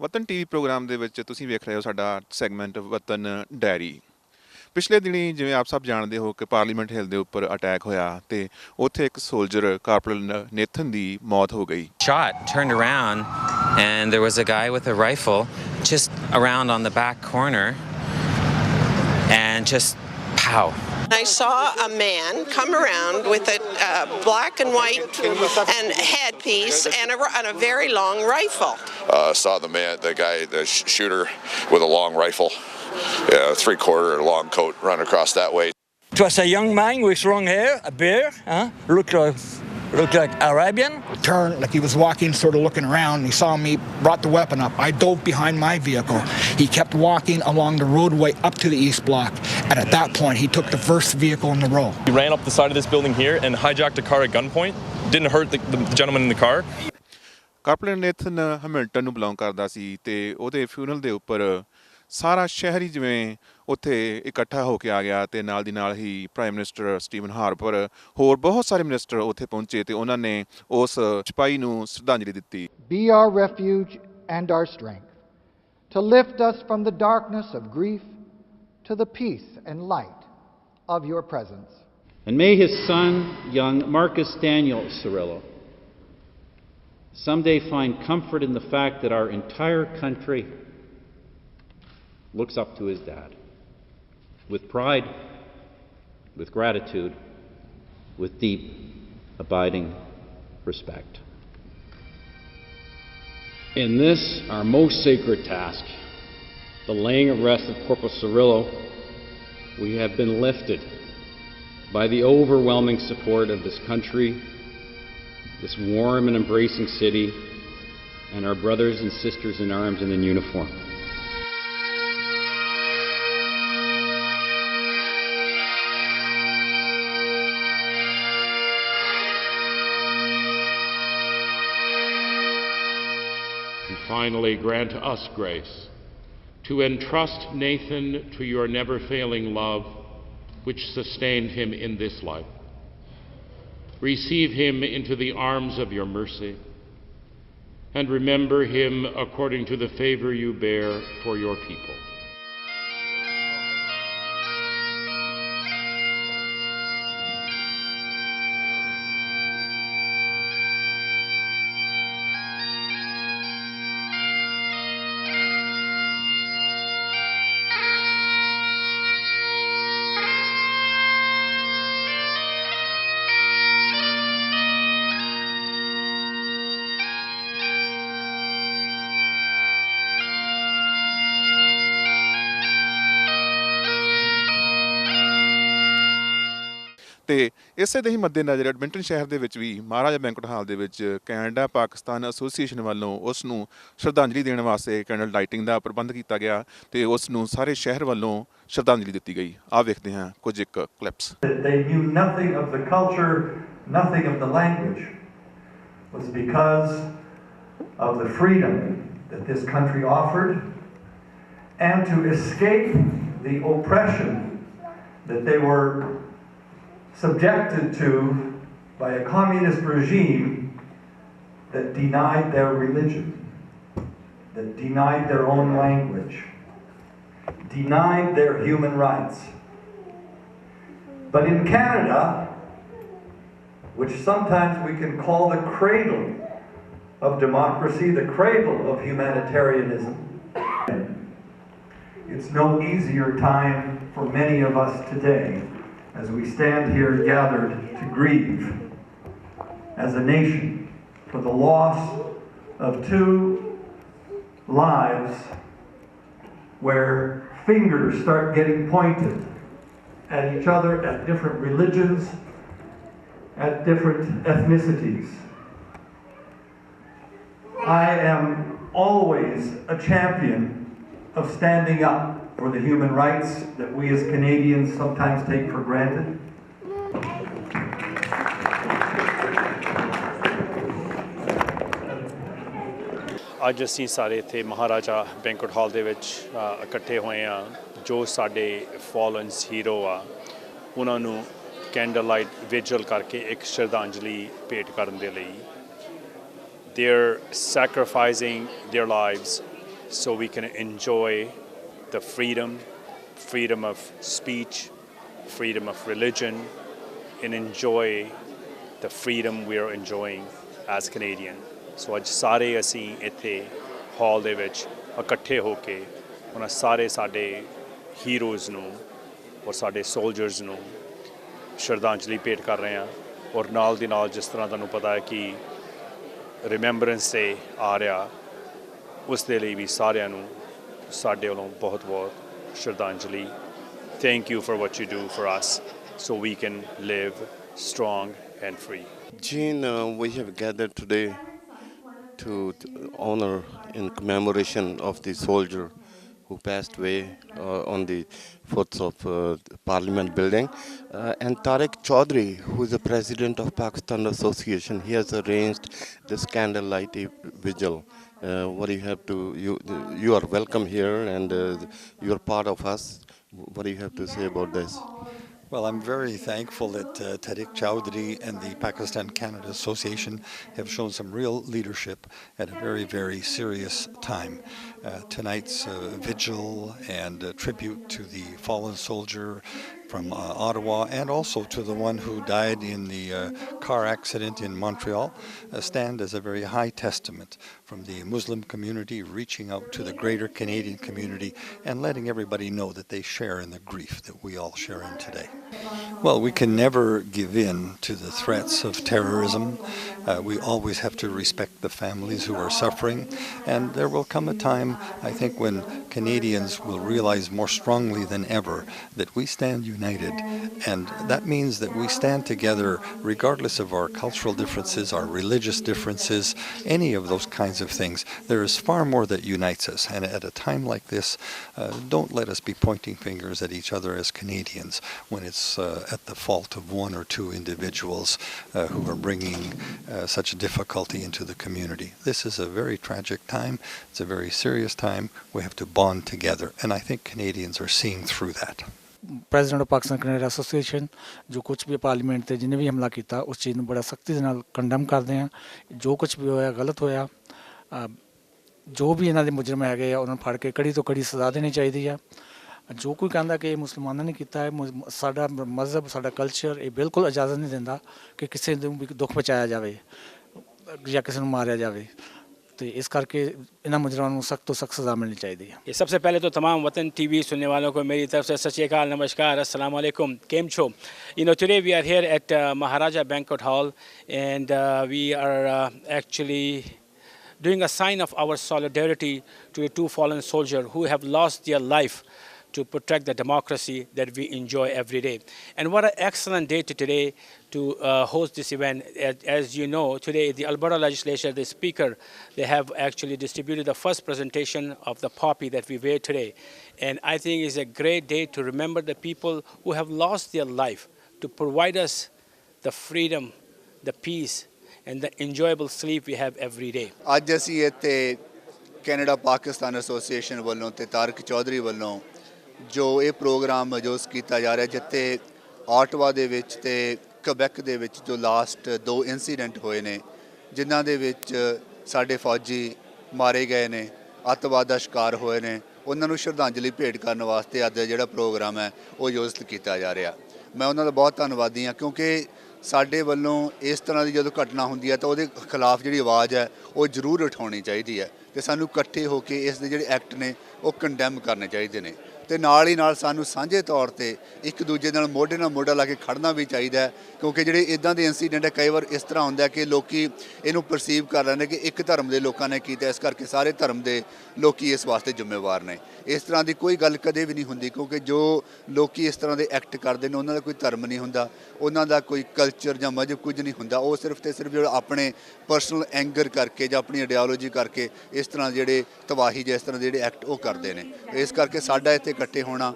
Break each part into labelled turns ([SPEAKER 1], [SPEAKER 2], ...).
[SPEAKER 1] वतन TV programme ਦੇ ਵਿੱਚ ਤੁਸੀਂ ਵੇਖ ਰਹੇ ਹੋ ਸਾਡਾ ਸੈਗਮੈਂਟ ਵਤਨ ਡਾਇਰੀ। ਪਿਛਲੇ ਦਿਨੀ ਜਿਵੇਂ ਆਪ ਸਭ ਜਾਣਦੇ ਹੋ ਕਿ ਪਾਰਲੀਮੈਂਟ ਹਿੱਲ ਦੇ ਉੱਪਰ ਅਟੈਕ ਹੋਇਆ ਤੇ ਉੱਥੇ ਇੱਕ ਸੋਲਜਰ ਕਾਰਪੋਰਲ ਨੇਥਨ ਦੀ ਮੌਤ ਹੋ ਗਈ।
[SPEAKER 2] Shot, turned around and there was a guy with a rifle just around on the back corner and just pow.
[SPEAKER 3] I saw a man come around with a black and white and headpiece and a very long rifle.
[SPEAKER 4] Saw the guy, the shooter with a long rifle, 3/4 long coat, run across that way.
[SPEAKER 5] It was a young man with long hair, a beard, looked like Arabian.
[SPEAKER 6] Turned like he was walking, sort of looking around. He saw me, brought the weapon up. I dove behind my vehicle. He kept walking along the roadway up to the East Block. And at that point, he took the first vehicle in the row.
[SPEAKER 7] He ran up the side of this building here and hijacked a car at gunpoint. Didn't hurt the gentleman in the car.
[SPEAKER 1] Corporal Nathan Hamilton ਨੂੰ belong ਕਰਦਾ ਸੀ ਤੇ ਉਹਦੇ funeral ਦੇ ਉੱਪਰ ਸਾਰਾ ਸ਼ਹਿਰ ਹੀ ਜਿਵੇਂ ਉੱਥੇ ਇਕੱਠਾ ਹੋ ਕੇ ਆ ਗਿਆ ਤੇ ਨਾਲ ਦੀ ਨਾਲ ਹੀ ਪ੍ਰਾਈਮ ਮਿਨਿਸਟਰ ਸਟੀਵਨ ਹਾਰਪਰ ਹੋਰ ਬਹੁਤ ਸਾਰੇ ਮਿਨਿਸਟਰ ਉੱਥੇ ਪਹੁੰਚੇ ਤੇ ਉਹਨਾਂ ਨੇ ਉਸ ਸਿਪਾਹੀ ਨੂੰ ਸ਼ਰਧਾਂਜਲੀ ਦਿੱਤੀ।
[SPEAKER 8] Be our refuge and our strength, to lift us from the darkness of grief to the peace and light of your presence.
[SPEAKER 9] And may his son, young Marcus Daniel Cirillo, someday find comfort in the fact that our entire country looks up to his dad with pride, with gratitude, with deep, abiding respect.
[SPEAKER 10] In this, our most sacred task, the laying of rest of Corporal Cirillo, we have been lifted by the overwhelming support of this country, this warm and embracing city, and our brothers and sisters in arms and in uniform.
[SPEAKER 11] And finally, grant us grace to entrust Nathan to your never-failing love, which sustained him in this life. Receive him into the arms of your mercy, and remember him according to the favor you bear for your people.
[SPEAKER 1] ਤੇ ਇਸੇ ਦੇ ਹੀ ਮੱਦੇਨਜ਼ਰ Edmonton ਸ਼ਹਿਰ ਦੇ ਵਿੱਚ ਵੀ Maharaja banquet hall ਦੇ ਵਿੱਚ Canada Pakistan association ਵੱਲੋਂ ਉਸ ਨੂੰ ਸ਼ਰਧਾਂਜਲੀ ਦੇਣ ਵਾਸਤੇ ਕੈਂਡਲ ਲਾਈਟਿੰਗ ਦਾ ਪ੍ਰਬੰਧ ਕੀਤਾ ਗਿਆ ਤੇ ਉਸ ਨੂੰ ਸਾਰੇ ਸ਼ਹਿਰ ਵੱਲੋਂ ਸ਼ਰਧਾਂਜਲੀ ਦਿੱਤੀ ਗਈ। ਆਹ ਵੇਖਦੇ ਹਾਂ ਕੁਝ ਇੱਕ clips.
[SPEAKER 12] They knew nothing of the culture, nothing of the language, was because of the freedom that this country offered, and to escape the oppression that they were subjected to by a communist regime that denied their religion, that denied their own language, denied their human rights. But in Canada, which sometimes we can call the cradle of democracy, the cradle of humanitarianism, it's no easier time for many of us today as we stand here gathered to grieve as a nation for the loss of 2 lives where fingers start getting pointed at each other, at different religions, at different ethnicities. I am always a champion of standing up for the human rights that we as Canadians sometimes take for granted.
[SPEAKER 13] ਅੱਜ ਅਸੀਂ ਸਾਰੇ ਇੱਥੇ Maharaja banquet hall ਦੇ ਵਿੱਚ ਇਕੱਠੇ ਹੋਏ ਹਾਂ। ਜੋ ਸਾਡੇ ਫਾਲਨਸ ਹੀਰੋ ਆ ਉਹਨਾਂ ਨੂੰ ਕੈਂਡਲ ਲਾਈਟ ਵਿਜੁਅਲ ਕਰਕੇ ਇੱਕ ਸ਼ਰਧਾਂਜਲੀ ਭੇਟ ਕਰਨ ਦੇ ਲਈ। They're sacrificing their lives so we can enjoy the freedom of speech, freedom of religion, and enjoy the freedom we are enjoying as Canadian. So ਅੱਜ ਸਾਰੇ ਅਸੀਂ ਇੱਥੇ ਹਾਲ ਦੇ ਵਿੱਚ ਇਕੱਠੇ ਹੋ ਕੇ ਉਹਨਾਂ ਸਾਰੇ ਸਾਡੇ ਹੀਰੋਜ਼ ਨੂੰ ਔਰ ਸਾਡੇ ਸੋਲਜਰਸ ਨੂੰ ਸ਼ਰਧਾਂਜਲੀ ਭੇਟ ਕਰ ਰਹੇ ਹਾਂ ਔਰ ਨਾਲ ਦੀ ਨਾਲ ਜਿਸ ਤਰ੍ਹਾਂ ਤੁਹਾਨੂੰ ਪਤਾ ਹੈ ਕਿ ਰਿਮੈਂਬਰੈਂਸ ਡੇ ਆ ਰਿਹਾ ਉਸ ਦੇ ਲਈ ਵੀ ਸਾਰਿਆਂ ਨੂੰ ਸਾਡੇ ਵੱਲੋਂ ਬਹੁਤ ਬਹੁਤ ਸ਼ਰਧਾਂਜਲੀ thank you for what you do for us so we can live strong and free.
[SPEAKER 14] Jean, we have gathered today to honor in commemoration of the soldier who passed away on the foot of Parliament building. And Tariq Chaudhry, who is the president of Pakistan Association, he has arranged this candlelight vigil. What do you have to, you are welcome here and you are part of us. What do you have to say about this?
[SPEAKER 15] Well, I'm very thankful that Tariq Chaudhry and the Pakistan-Canada Association have shown some real leadership at a very, very serious time. Tonight's vigil and tribute to the fallen soldier from Ottawa and also to the one who died in the car accident in Montreal stand as a very high testament from the Muslim community reaching out to the greater Canadian community and letting everybody know that they share in the grief that we all share in today. Well, we can never give in to the threats of terrorism. We always have to respect the families who are suffering, and there will come a time, I think, when Canadians will realize more strongly than ever that we stand united, and that means that we stand together regardless of our cultural differences, our religious differences, any of those kinds of things. There is far more that unites us, and at a time like this, don't let us be pointing fingers at each other as Canadians when it's at the fault of one or two individuals who are bringing such difficulty into the community. This is a very tragic time. It's a very serious time. We have to bond together, and I think Canadians are seeing through that.
[SPEAKER 6] President of Pakistan Canada association ਜੋ ਕੁਝ ਵੀ parliament ਤੇ ਜਿਹਨੇ ਵੀ ਹਮਲਾ ਕੀਤਾ ਉਸ ਚੀਜ਼ ਨੂੰ ਬੜਾ ਸਖਤੀ ਦੇ ਨਾਲ ਕੰਡੈਮ ਕਰਦੇ ਹਾਂ ਜੋ ਕੁਝ ਵੀ ਹੋਇਆ ਗਲਤ ਹੋਇਆ ਜੋ ਵੀ ਇਹਨਾਂ ਦੇ ਮੁਜਰਮ ਹੈਗੇ ਆ ਉਹਨਾਂ ਨੂੰ ਫੜ ਕੇ ਕੜੀ ਤੋਂ ਕੜੀ ਸਜ਼ਾ ਦੇਣੀ ਚਾਹੀਦੀ ਆ ਜੋ ਕੋਈ ਕਹਿੰਦਾ ਕਿ ਮੁਸਲਮਾਨਾਂ ਨੇ ਕੀਤਾ ਹੈ ਸਾਡਾ ਮਜ਼ਹਬ ਸਾਡਾ ਕਲਚਰ ਇਹ ਬਿਲਕੁਲ ਇਜਾਜ਼ਤ ਨਹੀਂ ਦਿੰਦਾ ਕਿ ਕਿਸੇ ਨੂੰ ਵੀ ਦੁੱਖ ਪਹੁੰਚਾਇਆ ਜਾਵੇ ਜਾਂ ਕਿਸੇ ਨੂੰ ਮਾਰਿਆ ਜਾਵੇ तो इस करके इन मुजरमों सख्त तो सख्त सज़ा मिलनी चाहिए।
[SPEAKER 16] ये सबसे पहले तो तमाम वतन टीवी सुनने वालों को मेरी तरफ से सत श्री अकाल नमस्कार अस्सलाम वालेकुम केम छो। Today we are here at Maharaja Banquet Hall and we are actually doing a sign of our solidarity to the two fallen soldiers who have lost their life to protect the democracy that we enjoy every day. And what an excellent day today to host this event. As you know, today the Alberta legislature, the speaker, they have actually distributed the first presentation of the poppy that we wear today. And I think it's a great day to remember the people who have lost their life to provide us the freedom, the peace, and the enjoyable sleep we have every day.
[SPEAKER 17] ਅੱਜ ਅਸੀਂ ਇੱਥੇ Canada Pakistan association ਵੱਲੋਂ ਤੇ ਤਾਰਿਕ ਚੌਧਰੀ ਵੱਲੋਂ ਜੋ ਇਹ programme ਮੌਜੂਦ ਕੀਤਾ ਜਾ ਰਿਹਾ ਜਿੱਥੇ ਆਟਵਾ ਦੇ ਵਿੱਚ ਤੇ ਕਬੈਕ ਦੇ ਵਿੱਚ ਜੋ ਲਾਸਟ 2 ਇਨਸੀਡੈਂਟ ਹੋਏ ਨੇ ਜਿਨ੍ਹਾਂ ਦੇ ਵਿੱਚ ਸਾਡੇ ਫੌਜੀ ਮਾਰੇ ਗਏ ਨੇ ਅੱਤਵਾਦ ਦਾ ਸ਼ਿਕਾਰ ਹੋਏ ਨੇ ਉਹਨਾਂ ਨੂੰ ਸ਼ਰਧਾਂਜਲੀ ਭੇਟ ਕਰਨ ਵਾਸਤੇ ਅੱਜ ਜਿਹੜਾ ਪ੍ਰੋਗਰਾਮ ਹੈ ਉਹ ਆਯੋਜਿਤ ਕੀਤਾ ਜਾ ਰਿਹਾ। ਮੈਂ ਉਹਨਾਂ ਦਾ ਬਹੁਤ ਧੰਨਵਾਦੀ ਹਾਂ ਕਿਉਂਕਿ ਸਾਡੇ ਵੱਲੋਂ ਇਸ ਤਰ੍ਹਾਂ ਦੀ ਜਦੋਂ ਘਟਨਾ ਹੁੰਦੀ ਹੈ ਤਾਂ ਉਹਦੇ ਖਿਲਾਫ ਜਿਹੜੀ ਆਵਾਜ਼ ਹੈ ਉਹ ਜ਼ਰੂਰ ਉਠਾਉਣੀ ਚਾਹੀਦੀ ਹੈ ਤੇ ਸਾਨੂੰ ਇਕੱਠੇ ਹੋ ਕੇ ਇਸ ਦੇ ਜਿਹੜੇ ਐਕਟ ਨੇ ਉਹ ਕੰਡੈਮ ਕਰਨੇ ਚਾਹੀਦੇ ਨੇ ਤੇ ਨਾਲ ਹੀ ਨਾਲ ਸਾਨੂੰ ਸਾਂਝੇ ਤੌਰ ਤੇ ਇੱਕ ਦੂਜੇ ਨਾਲ ਮੋਢਾ ਲਾ ਕੇ ਖੜਨਾ ਵੀ ਚਾਹੀਦਾ ਹੈ ਕਿਉਂਕਿ ਜਿਹੜੇ ਇਦਾਂ ਦੇ ਇਨਸੀਡੈਂਟ ਹੈ ਕਈ ਵਾਰ ਇਸ ਤਰ੍ਹਾਂ ਹੁੰਦਾ ਕਿ ਲੋਕੀ ਇਹਨੂੰ ਪਰਸੀਵ ਕਰ ਲੈਂਦੇ ਕਿ ਇੱਕ ਧਰਮ ਦੇ ਲੋਕਾਂ ਨੇ ਕੀਤਾ ਇਸ ਕਰਕੇ ਸਾਰੇ ਧਰਮ ਦੇ ਲੋਕੀ ਇਸ ਵਾਸਤੇ ਜ਼ਿੰਮੇਵਾਰ ਨੇ। ਇਸ ਤਰ੍ਹਾਂ ਦੀ ਕੋਈ ਗੱਲ ਕਦੇ ਵੀ ਨਹੀਂ ਹੁੰਦੀ ਕਿਉਂਕਿ ਜੋ ਲੋਕੀ ਇਸ ਤਰ੍ਹਾਂ ਦੇ ਐਕਟ ਕਰਦੇ ਨੇ ਉਹਨਾਂ ਦਾ ਕੋਈ ਧਰਮ ਨਹੀਂ ਹੁੰਦਾ ਉਹਨਾਂ ਦਾ ਕੋਈ ਕਲਚਰ ਜਾਂ ਮਜ਼ਹਬ ਕੁਝ ਨਹੀਂ ਹੁੰਦਾ ਉਹ ਸਿਰਫ ਤੇ ਸਿਰਫ ਜਿਹੜਾ ਆਪਣੇ ਪਰਸਨਲ ਐਂਗਰ ਕਰਕੇ ਜਾਂ ਆਪਣੀ ਆਈਡੀਓਲੋਜੀ ਕਰਕੇ ਇਸ ਤਰ੍ਹਾਂ ਜਿਹੜੇ ਤਬਾਹੀ ਜਾਂ ਇਸ ਤਰ੍ਹਾਂ ਦੇ ਜਿਹੜੇ ਐਕਟ ਉਹ ਕਰਦੇ ਨੇ। ਇਸ ਕਰਕੇ ਸਾਡਾ ਇੱਥੇ ਇਕੱਠੇ ਹੋਣਾ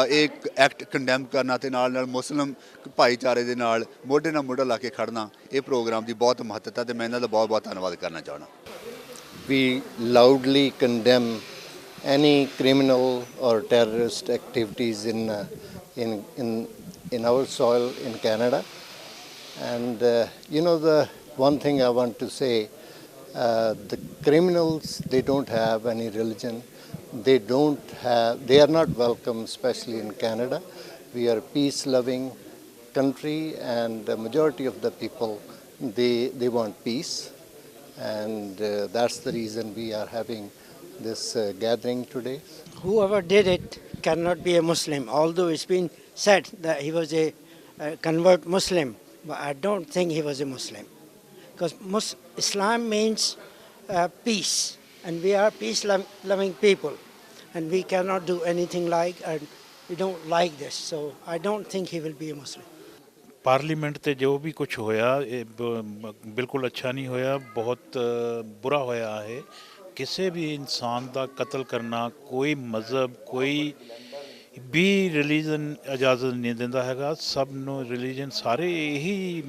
[SPEAKER 17] ਇੱਕ ਐਕਟ ਕੰਡੈਮ ਕਰਨਾ ਤੇ ਨਾਲ ਨਾਲ ਮੁਸਲਿਮ ਭਾਈਚਾਰੇ ਦੇ ਨਾਲ ਮੋਢੇ ਨਾਲ ਮੋਢਾ ਲਾ ਕੇ ਖੜਨਾ ਇਹ ਪ੍ਰੋਗਰਾਮ ਦੀ ਬਹੁਤ ਮਹੱਤਤਾ ਤੇ ਮੈਂ ਇਹਨਾਂ ਦਾ ਬਹੁਤ ਬਹੁਤ ਧੰਨਵਾਦ ਕਰਨਾ ਚਾਹੁੰਦਾ।
[SPEAKER 18] We loudly condemn any criminal or terrorist activities in our soil in Canada. And the one thing I want to say The criminals, they don't have any religion. They are not welcome, especially in Canada. We are a peace-loving country, and the majority of the people, they want peace. And that's the reason we are having this gathering today.
[SPEAKER 19] Whoever did it cannot be a Muslim, although it's been said that he was a convert Muslim, but I don't think he was a Muslim. Because Islam means peace, and we are peace-loving people, and we cannot do anything and we don't like this, so I don't think he will be a Muslim.
[SPEAKER 20] Parliament ਤੇ ਜੋ ਵੀ ਕੁਝ ਹੋਇਆ ਇਹ ਬਿਲਕੁਲ ਅੱਛਾ ਨਹੀਂ ਹੋਇਆ, ਬਹੁਤ ਬੁਰਾ ਹੋਇਆ ਹੈ। ਕਿਸੇ ਵੀ ਇਨਸਾਨ ਦਾ ਕਤਲ ਕਰਨਾ ਕੋਈ ਮਜ਼ਹਬ ਕੋਈ ਵੀ ਰਿਲੀਜਨ ਇਜਾਜ਼ਤ ਨਹੀਂ ਦਿੰਦਾ ਹੈਗਾ। ਸਭ ਨੂੰ ਰਿਲੀਜਨ ਸਾਰੇ ਇਹੀ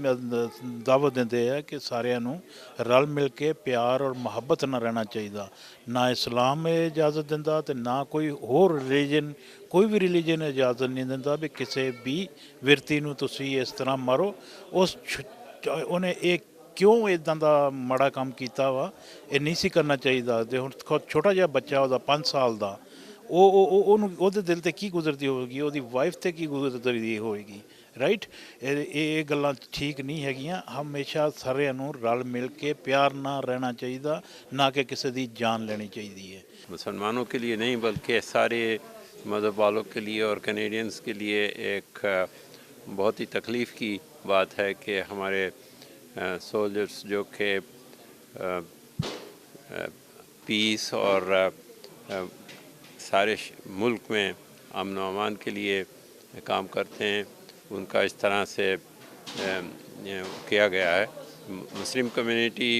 [SPEAKER 20] ਦਾਅਵਤ ਦਿੰਦੇ ਆ ਕਿ ਸਾਰਿਆਂ ਨੂੰ ਰਲ ਮਿਲ ਕੇ ਪਿਆਰ ਔਰ ਮੁਹੱਬਤ ਨਾਲ ਰਹਿਣਾ ਚਾਹੀਦਾ। ਨਾ ਇਸਲਾਮ ਇਹ ਇਜਾਜ਼ਤ ਦਿੰਦਾ ਅਤੇ ਨਾ ਕੋਈ ਹੋਰ ਰਿਲੀਜਨ, ਕੋਈ ਵੀ ਰਿਲੀਜਨ ਇਜਾਜ਼ਤ ਨਹੀਂ ਦਿੰਦਾ ਵੀ ਕਿਸੇ ਵੀ ਵਿਅਕਤੀ ਨੂੰ ਤੁਸੀਂ ਇਸ ਤਰ੍ਹਾਂ ਮਾਰੋ। ਉਹਨੇ ਇਹ ਕਿਉਂ ਇੱਦਾਂ ਦਾ ਮਾੜਾ ਕੰਮ ਕੀਤਾ ਵਾ, ਇਹ ਨਹੀਂ ਸੀ ਕਰਨਾ ਚਾਹੀਦਾ। ਅਤੇ ਹੁਣ ਛੋਟਾ ਜਿਹਾ ਬੱਚਾ ਉਹਦਾ 5 ਸਾਲ ਦਾ, ਉਹਨੂੰ ਉਹਦੇ ਦਿਲ 'ਤੇ ਕੀ ਗੁਜ਼ਰਦੀ ਹੋਵੇਗੀ, ਉਹਦੀ ਵਾਈਫ 'ਤੇ ਕੀ ਗੁਜ਼ਰਦੀ ਹੋਵੇਗੀ, ਰਾਈਟ। ਇਹ ਗੱਲਾਂ ਠੀਕ ਨਹੀਂ ਹੈਗੀਆਂ। ਹਮੇਸ਼ਾ ਸਾਰਿਆਂ ਨੂੰ ਰਲ ਮਿਲ ਕੇ ਪਿਆਰ ਨਾਲ ਰਹਿਣਾ ਚਾਹੀਦਾ, ਨਾ ਕਿ ਕਿਸੇ ਦੀ ਜਾਨ ਲੈਣੀ ਚਾਹੀਦੀ है।
[SPEAKER 21] मुसलमानों के लिए नहीं बल्कि सारे मज़हब वालों के लिए और कैनेडियंस के लिए एक बहुत ही तकलीफ़ की बात है कि हमारे सोल्जर्स जो कि पीस और सारे मुल्क में अमन व अमान के लिए काम करते हैं, उनका इस तरह से किया गया है। मुस्लिम कम्युनिटी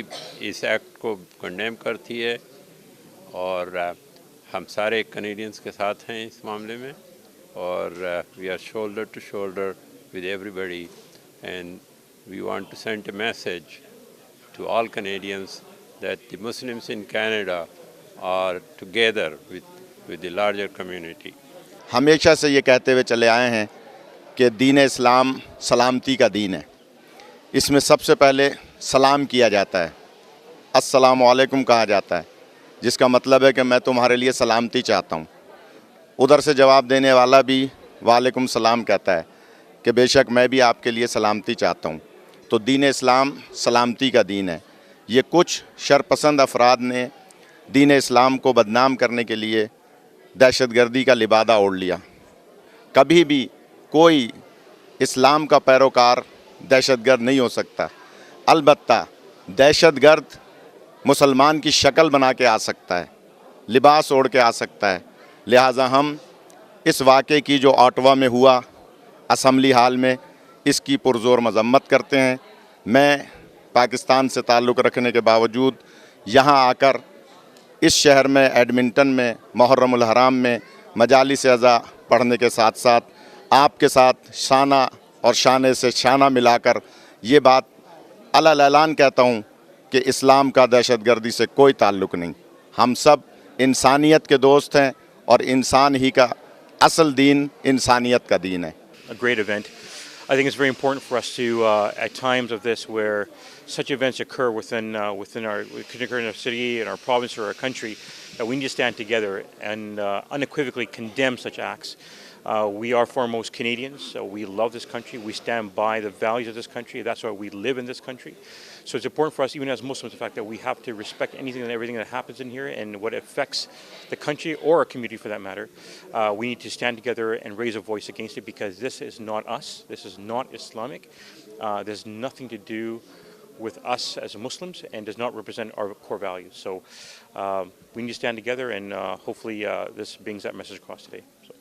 [SPEAKER 21] इस एक्ट को कंडेम करती है और हम सारे कैनेडियंस के साथ हैं इस मामले में, और we are shoulder to shoulder with everybody, and we want to send a message to all Canadians that the Muslims in Canada are together with the larger community.
[SPEAKER 22] हमेशा से ये कहते हुए चले आए हैं कि दीन इस्लाम सलामती का दीन है। इसमें सबसे पहले सलाम किया जाता है, अस्सलामु अलैकुम कहा जाता है, जिसका मतलब है कि मैं तुम्हारे लिए सलामती चाहता हूँ। उधर से जवाब देने वाला भी वालेकुम सलाम कहता है कि बेशक मैं भी आपके लिए सलामती चाहता हूँ। तो दीन इस्लाम सलामती का दीन है। ये कुछ शरपसंद अफराद ने दीन इस्लाम को बदनाम करने के लिए दहशतगर्दी का लिबादा ओढ़ लिया। कभी भी कोई इस्लाम का पैरोकार दहशतगर्द नहीं हो सकता। अलबत्ता दहशतगर्द मुसलमान की शक्ल बना के आ सकता है, लिबास ओढ़ के आ सकता है। लिहाजा हम इस वाक़े की जो ऑटवा में हुआ असम्बली हाल में, इसकी पुरज़ोर मज़म्मत करते हैं। मैं पाकिस्तान से ताल्लुक़ रखने के बावजूद यहाँ आकर इस शहर में एडमिंटन में मुहर्रमुल हराम में मजालिस अज़ा पढ़ने के साथ साथ आपके साथ शाना और शाने से शाना मिलाकर ये बात अलल ऐलान कहता हूँ कि इस्लाम का दहशतगर्दी से कोई ताल्लुक़ नहीं। हम सब इंसानियत के दोस्त हैं और इंसान ही का असल दीन इंसानियत का दीन है।
[SPEAKER 23] A great event. I think it's very important for us to, at times of this where such events occur within our city and our province or our country, that we need to stand together and unequivocally condemn such acts. We are foremost Canadians, so we love this country. We stand by the values of this country. That's why we live in this country. So it's important for us, even as Muslims, the fact that we have to respect anything and everything that happens in here and what affects the country or our community for that matter. We need to stand together and raise a voice against it, because this is not us. This is not Islamic. There's nothing to do with us as Muslims and does not represent our core values. So we need to stand together, and hopefully this brings that message across today. So.